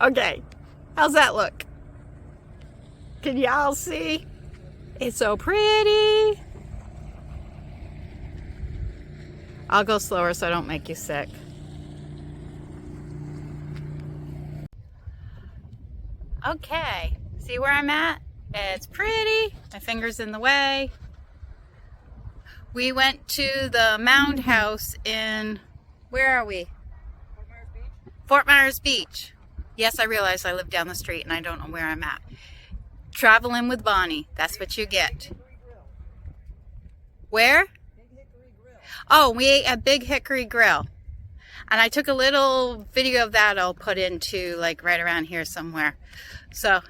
Okay, how's that look? Can y'all see? It's so pretty. I'll go slower so I don't make you sick. Okay, see where I'm at? It's pretty. My finger's in the way. We went to the Mound House in, where are we? Fort Myers Beach. Yes, I realize I live down the street and I don't know where I'm at. Traveling with Bonnie. That's what you get. Where? Oh, we ate at Big Hickory Grill. And I took a little video of that I'll put into like right around here somewhere. So,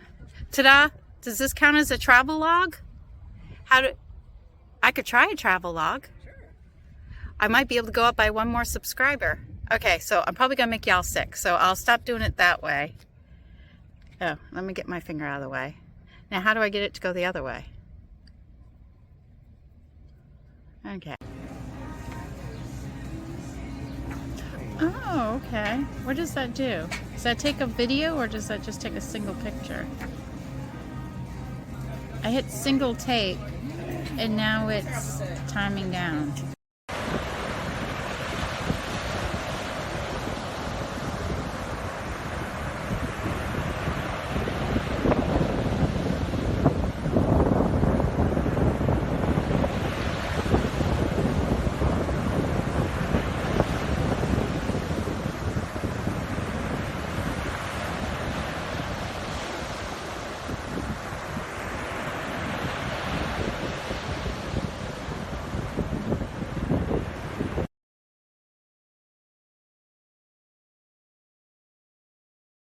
ta-da! Does this count as a travel log? I could try a travel log. Sure. I might be able to go up by one more subscriber. Okay, so I'm probably gonna make y'all sick, so I'll stop doing it that way. Oh, let me get my finger out of the way. Now, how do I get it to go the other way? Okay. Oh, okay. What does that do? Does that take a video or does that just take a single picture? I hit single take and now it's timing down.